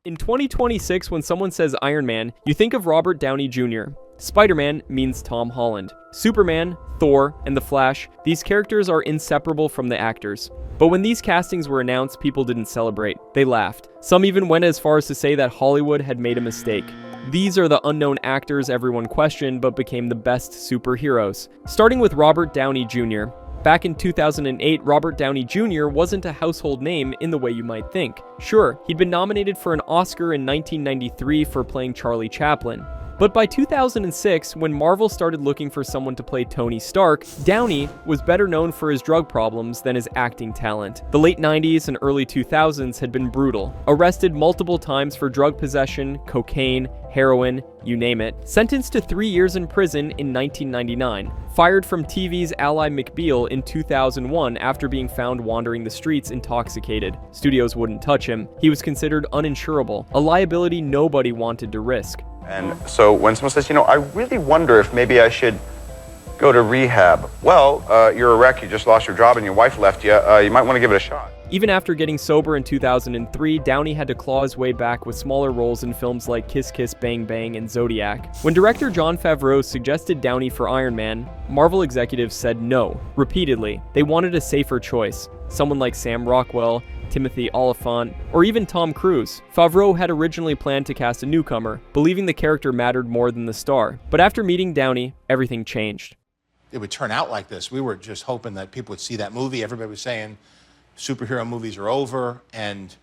In 2026, when someone says Iron Man, you think of Robert Downey Jr. Spider-Man means Tom Holland. Superman, Thor, and The Flash, these characters are inseparable from the actors. But when these castings were announced, people didn't celebrate. They laughed. Some even went as far as to say that Hollywood had made a mistake. These are the unknown actors everyone questioned but became the best superheroes. Starting with Robert Downey Jr. Back in 2008, Robert Downey Jr. wasn't a household name in the way you might think. Sure, he'd been nominated for an Oscar in 1993 for playing Charlie Chaplin. But by 2006, when Marvel started looking for someone to play Tony Stark, Downey was better known for his drug problems than his acting talent. The late 90s and early 2000s had been brutal. Arrested multiple times for drug possession, cocaine, heroin, you name it. Sentenced to 3 years in prison in 1999. Fired from TV's Ally McBeal in 2001 after being found wandering the streets intoxicated. Studios wouldn't touch him. He was considered uninsurable, a liability nobody wanted to risk. And so when someone says, I really wonder if maybe I should go to rehab. Well, you're a wreck, you just lost your job and your wife left you. You might want to give it a shot. Even after getting sober in 2003, Downey had to claw his way back with smaller roles in films like Kiss Kiss Bang Bang and Zodiac. When director Jon Favreau suggested Downey for Iron Man, Marvel executives said no, repeatedly. They wanted a safer choice. Someone like Sam Rockwell, Timothy Olyphant, or even Tom Cruise. Favreau had originally planned to cast a newcomer, believing the character mattered more than the star. But after meeting Downey, everything changed. It would turn out like this. We were just hoping that people would see that movie. Everybody was saying superhero movies are over, and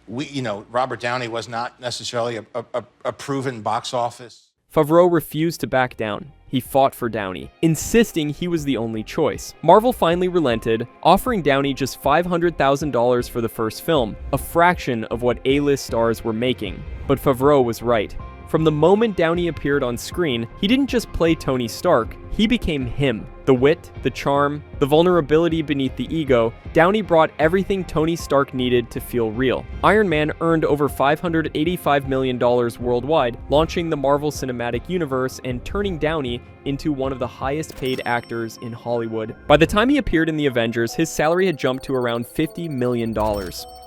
Robert Downey was not necessarily a proven box office. Favreau refused to back down. He fought for Downey, insisting he was the only choice. Marvel finally relented, offering Downey just $500,000 for the first film, a fraction of what A-list stars were making. But Favreau was right. From the moment Downey appeared on screen, he didn't just play Tony Stark, he became him. The wit, the charm, the vulnerability beneath the ego, Downey brought everything Tony Stark needed to feel real. Iron Man earned over $585 million worldwide, launching the Marvel Cinematic Universe and turning Downey into one of the highest paid actors in Hollywood. By the time he appeared in the Avengers, his salary had jumped to around $50 million.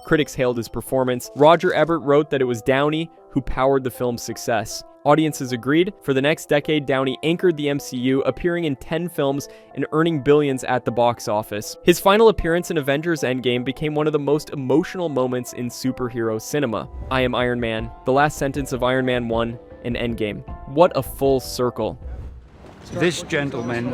Critics hailed his performance. Roger Ebert wrote that it was Downey who powered the film's success. Audiences agreed. For the next decade, Downey anchored the MCU, appearing in 10 films and earning billions at the box office. His final appearance in Avengers Endgame became one of the most emotional moments in superhero cinema. I am Iron Man, the last sentence of Iron Man 1 and Endgame. What a full circle. This gentleman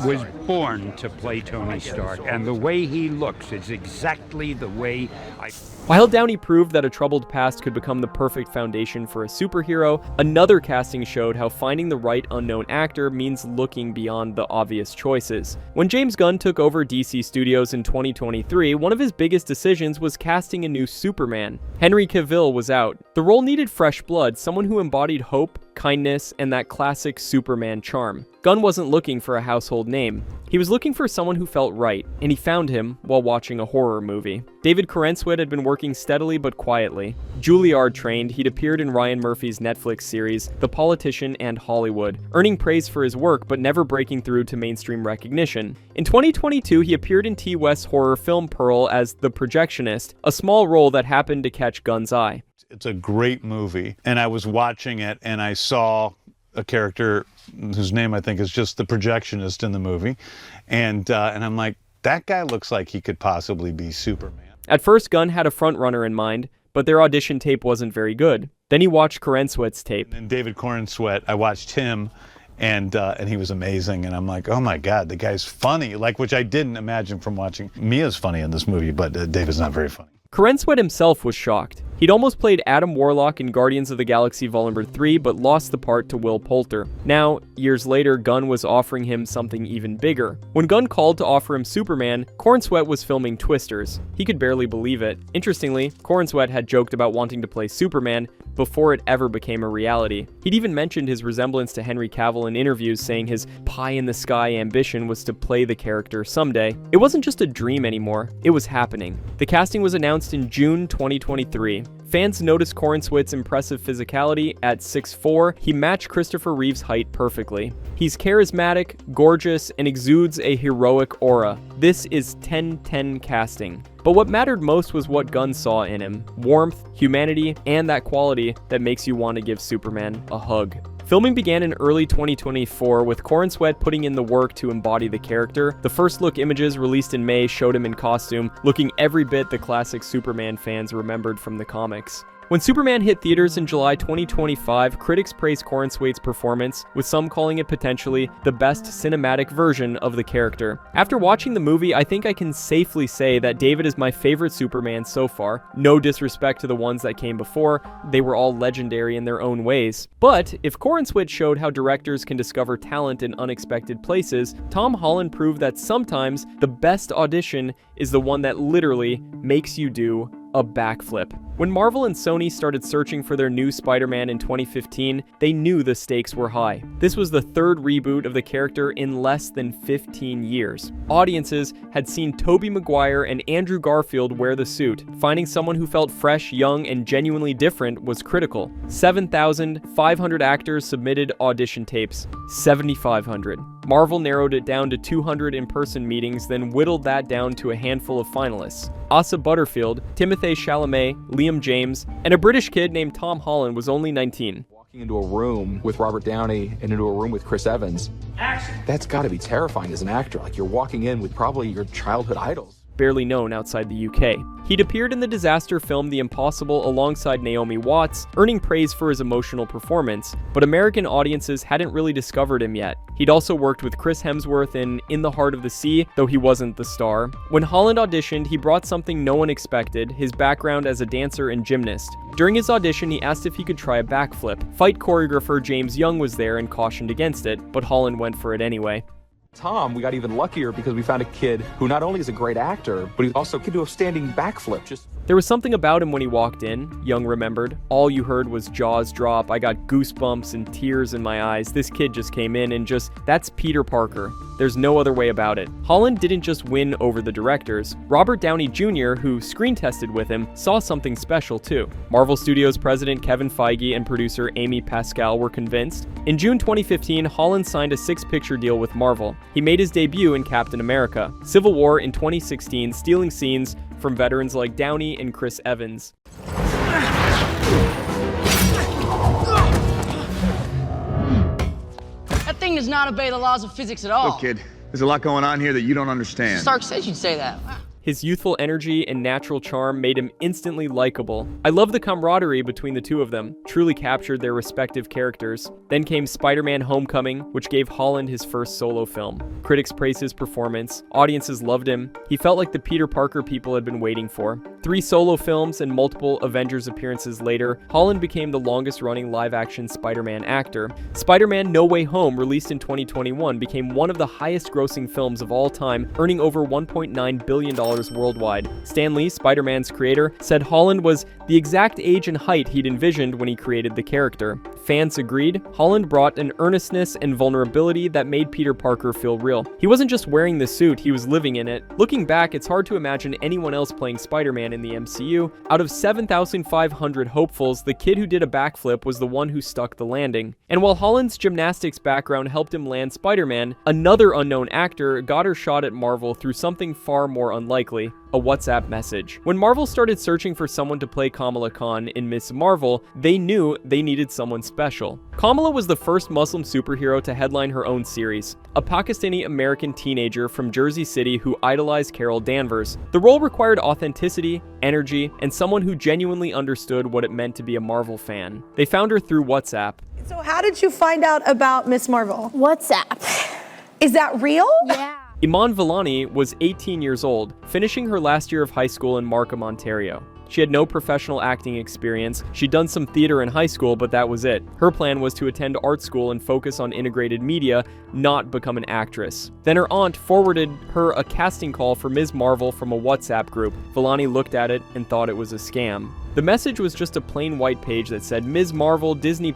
was born to play Tony Stark, and the way he looks is exactly the way I... While Downey proved that a troubled past could become the perfect foundation for a superhero, another casting showed how finding the right unknown actor means looking beyond the obvious choices. When James Gunn took over DC Studios in 2023, one of his biggest decisions was casting a new Superman. Henry Cavill was out. The role needed fresh blood, someone who embodied hope, kindness, and that classic Superman charm. Gunn wasn't looking for a household name. He was looking for someone who felt right, and he found him while watching a horror movie. David Corenswet had been working steadily but quietly. Juilliard trained, he'd appeared in Ryan Murphy's Netflix series, The Politician and Hollywood, earning praise for his work but never breaking through to mainstream recognition. In 2022, he appeared in T. West's horror film Pearl as The Projectionist, a small role that happened to catch Gunn's eye. It's a great movie, and I was watching it and I saw a character whose name I think is just the projectionist in the movie, and I'm like, that guy looks like he could possibly be Superman. At first, Gunn had a frontrunner in mind, but their audition tape wasn't very good. Then he watched Corenswet's tape. And David Corenswet, I watched him, and he was amazing, and I'm like, oh my God, the guy's funny, which I didn't imagine from watching. Mia's funny in this movie, but David's not very funny. Corenswet himself was shocked. He'd almost played Adam Warlock in Guardians of the Galaxy Vol. 3, but lost the part to Will Poulter. Now, years later, Gunn was offering him something even bigger. When Gunn called to offer him Superman, Corenswet was filming Twisters. He could barely believe it. Interestingly, Corenswet had joked about wanting to play Superman before it ever became a reality. He'd even mentioned his resemblance to Henry Cavill in interviews, saying his pie-in-the-sky ambition was to play the character someday. It wasn't just a dream anymore, it was happening. The casting was announced in June 2023. Fans noticed Corenswit's impressive physicality. At 6'4", he matched Christopher Reeve's height perfectly. He's charismatic, gorgeous, and exudes a heroic aura. This is 10/10 casting. But what mattered most was what Gunn saw in him: warmth, humanity, and that quality that makes you want to give Superman a hug. Filming began in early 2024, with Corenswit putting in the work to embody the character. The first look images released in May showed him in costume, looking every bit the classic Superman fans remembered from the comics. When Superman hit theaters in July 2025, critics praised Corenswit's performance, with some calling it potentially the best cinematic version of the character. After watching the movie, I think I can safely say that David is my favorite Superman so far. No disrespect to the ones that came before, they were all legendary in their own ways. But if Corenswit showed how directors can discover talent in unexpected places, Tom Holland proved that sometimes the best audition is the one that literally makes you do a backflip. When Marvel and Sony started searching for their new Spider-Man in 2015, they knew the stakes were high. This was the third reboot of the character in less than 15 years. Audiences had seen Tobey Maguire and Andrew Garfield wear the suit. Finding someone who felt fresh, young, and genuinely different was critical. 7,500 actors submitted audition tapes. 7,500. Marvel narrowed it down to 200 in-person meetings, then whittled that down to a handful of finalists. Asa Butterfield, Timothée Chalamet, Liam James, and a British kid named Tom Holland was only 19. Walking into a room with Robert Downey and into a room with Chris Evans, that's got to be terrifying as an actor. Like, you're walking in with probably your childhood idols. Barely known outside the UK. He'd appeared in the disaster film The Impossible alongside Naomi Watts, earning praise for his emotional performance, but American audiences hadn't really discovered him yet. He'd also worked with Chris Hemsworth in the Heart of the Sea, though he wasn't the star. When Holland auditioned, he brought something no one expected: his background as a dancer and gymnast. During his audition, he asked if he could try a backflip. Fight choreographer James Young was there and cautioned against it, but Holland went for it anyway. Tom, we got even luckier because we found a kid who not only is a great actor, but he also can do a standing backflip. There was something about him when he walked in, Young remembered. All you heard was jaws drop. I got goosebumps and tears in my eyes. This kid just came in and that's Peter Parker. There's no other way about it. Holland didn't just win over the directors. Robert Downey Jr., who screen tested with him, saw something special too. Marvel Studios president Kevin Feige and producer Amy Pascal were convinced. In June 2015, Holland signed a 6-picture deal with Marvel. He made his debut in Captain America: Civil War in 2016, stealing scenes from veterans like Downey and Chris Evans. That thing does not obey the laws of physics at all. Look, kid, there's a lot going on here that you don't understand. Stark says you'd say that. His youthful energy and natural charm made him instantly likable. I love the camaraderie between the two of them, truly captured their respective characters. Then came Spider-Man: Homecoming, which gave Holland his first solo film. Critics praised his performance, audiences loved him. He felt like the Peter Parker people had been waiting for. 3 solo films and multiple Avengers appearances later, Holland became the longest-running live-action Spider-Man actor. Spider-Man: No Way Home, released in 2021, became one of the highest-grossing films of all time, earning over $1.9 billion worldwide. Stan Lee, Spider-Man's creator, said Holland was the exact age and height he'd envisioned when he created the character. Fans agreed. Holland brought an earnestness and vulnerability that made Peter Parker feel real. He wasn't just wearing the suit, he was living in it. Looking back, it's hard to imagine anyone else playing Spider-Man in the MCU. Out of 7,500 hopefuls, the kid who did a backflip was the one who stuck the landing. And while Holland's gymnastics background helped him land Spider-Man, another unknown actor got her shot at Marvel through something far more unlikely: a WhatsApp message. When Marvel started searching for someone to play Kamala Khan in Ms. Marvel, they knew they needed someone special. Kamala was the first Muslim superhero to headline her own series, a Pakistani-American teenager from Jersey City who idolized Carol Danvers. The role required authenticity, energy, and someone who genuinely understood what it meant to be a Marvel fan. They found her through WhatsApp. So how did you find out about Ms. Marvel? WhatsApp. Is that real? Yeah. Iman Vellani was 18 years old, finishing her last year of high school in Markham, Ontario. She had no professional acting experience. She'd done some theater in high school, but that was it. Her plan was to attend art school and focus on integrated media, not become an actress. Then her aunt forwarded her a casting call for Ms. Marvel from a WhatsApp group. Vellani looked at it and thought it was a scam. The message was just a plain white page that said Ms. Marvel Disney+.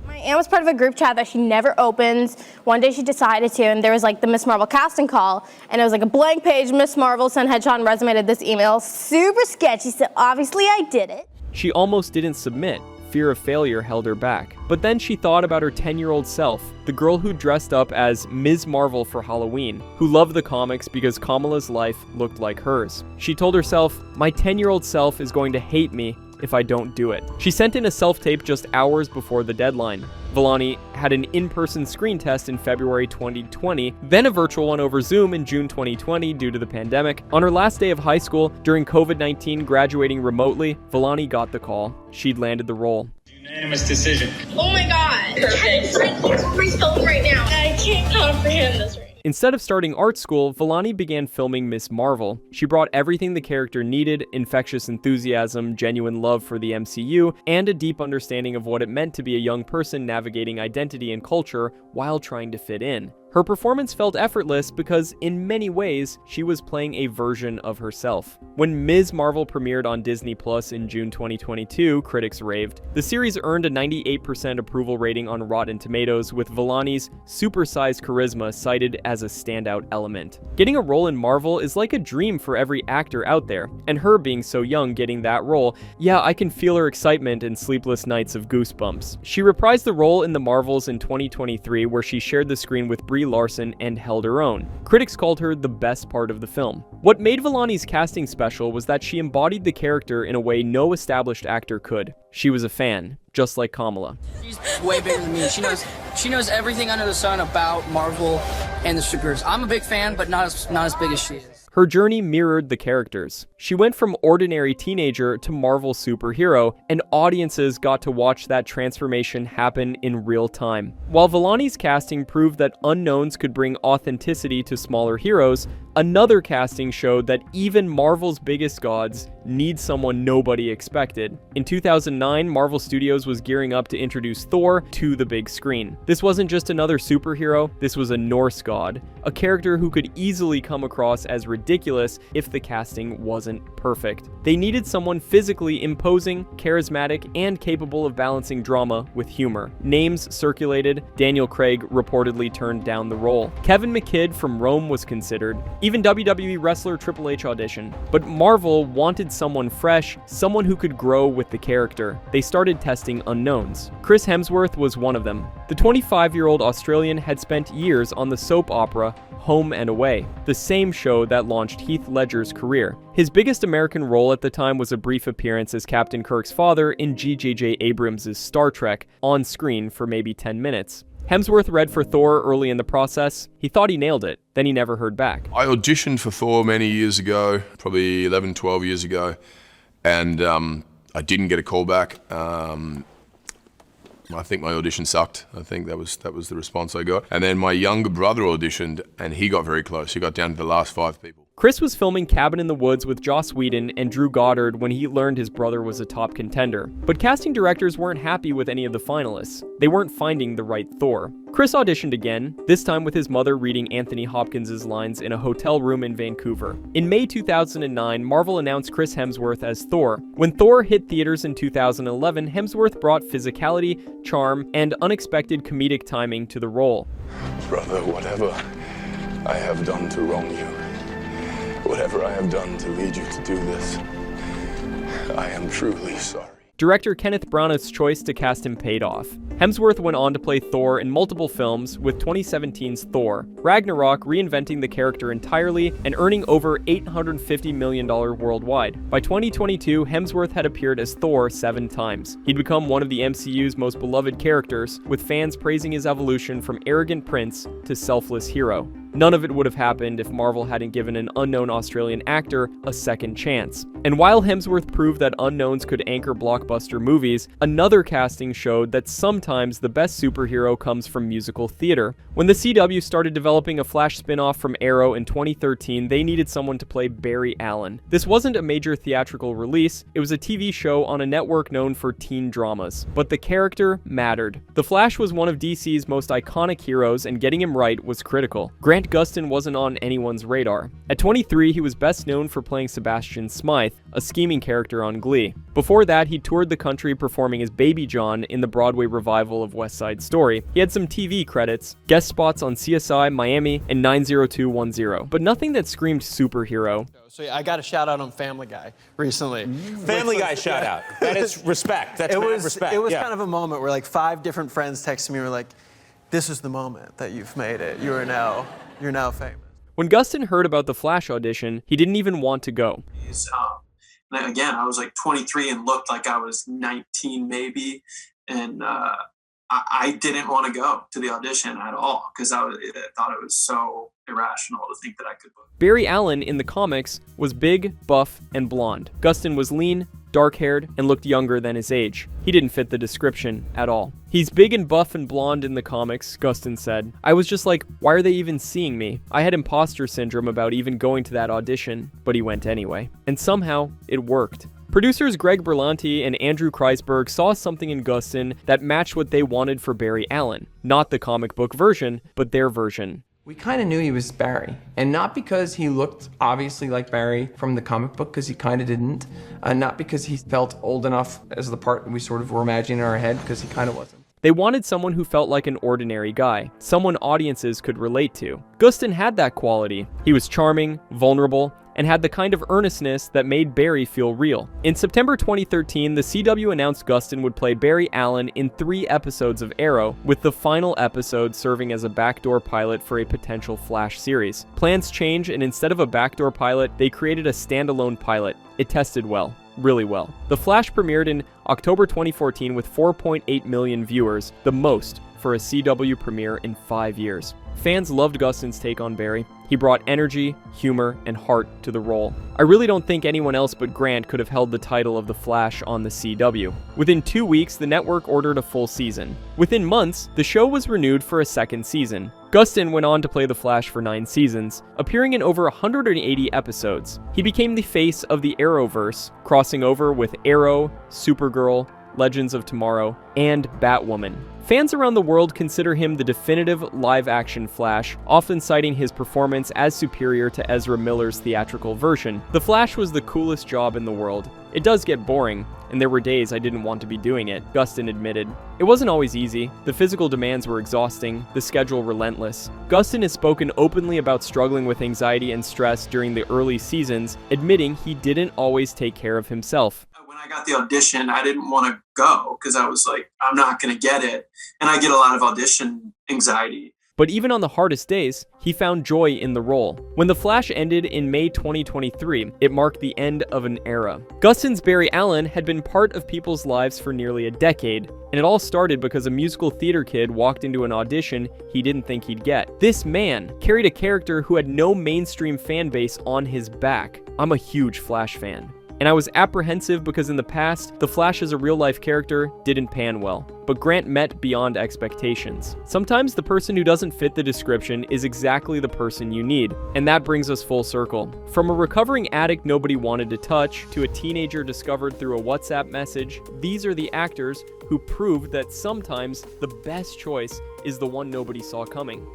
My aunt was part of a group chat that she never opens. One day she decided to, and there was like the Miss Marvel casting call, and it was like a blank page. Miss Marvel sent headshot and resume to this email. Super sketchy, so obviously I did it. She almost didn't submit. Fear of failure held her back. But then she thought about her 10-year-old self, the girl who dressed up as Ms. Marvel for Halloween, who loved the comics because Kamala's life looked like hers. She told herself, my 10-year-old self is going to hate me if I don't do it. She sent in a self-tape just hours before the deadline. Vellani had an in-person screen test in February 2020, then a virtual one over Zoom in June 2020 due to the pandemic. On her last day of high school, during COVID-19 graduating remotely, Vellani got the call. She'd landed the role. Unanimous decision. Oh my god! My phone right now. I can't comprehend this right now. Instead of starting art school, Vellani began filming Ms. Marvel. She brought everything the character needed: infectious enthusiasm, genuine love for the MCU, and a deep understanding of what it meant to be a young person navigating identity and culture while trying to fit in. Her performance felt effortless because, in many ways, she was playing a version of herself. When Ms. Marvel premiered on Disney Plus in June 2022, critics raved. The series earned a 98% approval rating on Rotten Tomatoes, with Vellani's supersized charisma cited as a standout element. Getting a role in Marvel is like a dream for every actor out there, and her being so young getting that role, yeah, I can feel her excitement in sleepless nights of goosebumps. She reprised the role in The Marvels in 2023, where she shared the screen with Brie Larson and held her own. Critics called her the best part of the film. What made Vellani's casting special was that she embodied the character in a way no established actor could. She was a fan, just like Kamala. She's way bigger than me. She knows everything under the sun about Marvel and the superheroes. I'm a big fan, but not as big as she is. Her journey mirrored the characters. She went from ordinary teenager to Marvel superhero, and audiences got to watch that transformation happen in real time. While Vellani's casting proved that unknowns could bring authenticity to smaller heroes, another casting showed that even Marvel's biggest gods need someone nobody expected. In 2009, Marvel Studios was gearing up to introduce Thor to the big screen. This wasn't just another superhero, this was a Norse god, a character who could easily come across as ridiculous if the casting wasn't perfect. They needed someone physically imposing, charismatic, and capable of balancing drama with humor. Names circulated. Daniel Craig reportedly turned down the role. Kevin McKidd from Rome was considered. Even WWE wrestler Triple H auditioned. But Marvel wanted someone fresh, someone who could grow with the character. They started testing unknowns. Chris Hemsworth was one of them. The 25-year-old Australian had spent years on the soap opera Home and Away, the same show that launched Heath Ledger's career. His biggest American role at the time was a brief appearance as Captain Kirk's father in J.J. Abrams' Star Trek, on screen for maybe 10 minutes. Hemsworth read for Thor early in the process. He thought he nailed it, then he never heard back. I auditioned for Thor many years ago, probably 11, 12 years ago, and I didn't get a call back. I think my audition sucked. I think that was the response I got. And then my younger brother auditioned, and he got very close. He got down to the last 5 people. Chris was filming Cabin in the Woods with Joss Whedon and Drew Goddard when he learned his brother was a top contender. But casting directors weren't happy with any of the finalists. They weren't finding the right Thor. Chris auditioned again, this time with his mother reading Anthony Hopkins' lines in a hotel room in Vancouver. In May 2009, Marvel announced Chris Hemsworth as Thor. When Thor hit theaters in 2011, Hemsworth brought physicality, charm, and unexpected comedic timing to the role. Brother, whatever I have done to wrong you, whatever I have done to lead you to do this, I am truly sorry. Director Kenneth Branagh's choice to cast him paid off. Hemsworth went on to play Thor in multiple films, with 2017's Thor, Ragnarok reinventing the character entirely and earning over $850 million worldwide. By 2022, Hemsworth had appeared as Thor 7 times. He'd become one of the MCU's most beloved characters, with fans praising his evolution from arrogant prince to selfless hero. None of it would have happened if Marvel hadn't given an unknown Australian actor a second chance. And while Hemsworth proved that unknowns could anchor blockbuster movies, another casting showed that sometimes the best superhero comes from musical theater. When the CW started developing a Flash spin-off from Arrow in 2013, they needed someone to play Barry Allen. This wasn't a major theatrical release, it was a TV show on a network known for teen dramas. But the character mattered. The Flash was one of DC's most iconic heroes, and getting him right was critical. Grant Grant Gustin wasn't on anyone's radar. At 23, he was best known for playing Sebastian Smythe, a scheming character on Glee. Before that, he toured the country performing as Baby John in the Broadway revival of West Side Story. He had some TV credits, guest spots on CSI, Miami, and 90210, but nothing that screamed superhero. So yeah, I got a shout out on Family Guy recently. Family Guy shout out. That is respect. That's respect. It was kind of a moment where like 5 different friends texted me and were like, "This is the moment that you've made it. You're now famous." When Gustin heard about the Flash audition, he didn't even want to go. Again, I was like 23 and looked like I was 19 maybe, and I didn't want to go to the audition at all because I thought it was so irrational to think that I could book. Barry Allen in the comics was big, buff, and blonde. Gustin was lean, dark-haired, and looked younger than his age. He didn't fit the description at all. "He's big and buff and blonde in the comics," Gustin said. "I was just like, why are they even seeing me? I had imposter syndrome about even going to that audition," but he went anyway. And somehow, it worked. Producers Greg Berlanti and Andrew Kreisberg saw something in Gustin that matched what they wanted for Barry Allen. Not the comic book version, but their version. We kind of knew he was Barry, and not because he looked obviously like Barry from the comic book, because he kind of didn't, not because he felt old enough as the part we sort of were imagining in our head, because he kind of wasn't. They wanted someone who felt like an ordinary guy, someone audiences could relate to. Gustin had that quality. He was charming, vulnerable, and had the kind of earnestness that made Barry feel real. In September 2013, the CW announced Gustin would play Barry Allen in 3 episodes of Arrow, with the final episode serving as a backdoor pilot for a potential Flash series. Plans changed, and instead of a backdoor pilot, they created a standalone pilot. It tested well. Really well. The Flash premiered in October 2014 with 4.8 million viewers, the most for a CW premiere in 5 years. Fans loved Gustin's take on Barry. He brought energy, humor, and heart to the role. I really don't think anyone else but Grant could have held the title of the Flash on the CW. Within 2 weeks, the network ordered a full season. Within months, the show was renewed for a second season. Gustin went on to play the Flash for 9 seasons, appearing in over 180 episodes. He became the face of the Arrowverse, crossing over with Arrow, Supergirl, Legends of Tomorrow, and Batwoman. Fans around the world consider him the definitive live-action Flash, often citing his performance as superior to Ezra Miller's theatrical version. The Flash was the coolest job in the world. It does get boring, and there were days I didn't want to be doing it, Gustin admitted. It wasn't always easy. The physical demands were exhausting, the schedule relentless. Gustin has spoken openly about struggling with anxiety and stress during the early seasons, admitting he didn't always take care of himself. When I got the audition, I didn't want to go because I was like, I'm not going to get it. And I get a lot of audition anxiety. But even on the hardest days, he found joy in the role. When The Flash ended in May 2023, it marked the end of an era. Gustin's Barry Allen had been part of people's lives for nearly a decade, and it all started because a musical theater kid walked into an audition he didn't think he'd get. This man carried a character who had no mainstream fan base on his back. I'm a huge Flash fan. And I was apprehensive because in the past, the Flash as a real-life character didn't pan well. But Grant met beyond expectations. Sometimes the person who doesn't fit the description is exactly the person you need. And that brings us full circle. From a recovering addict nobody wanted to touch, to a teenager discovered through a WhatsApp message, these are the actors who proved that sometimes the best choice is the one nobody saw coming.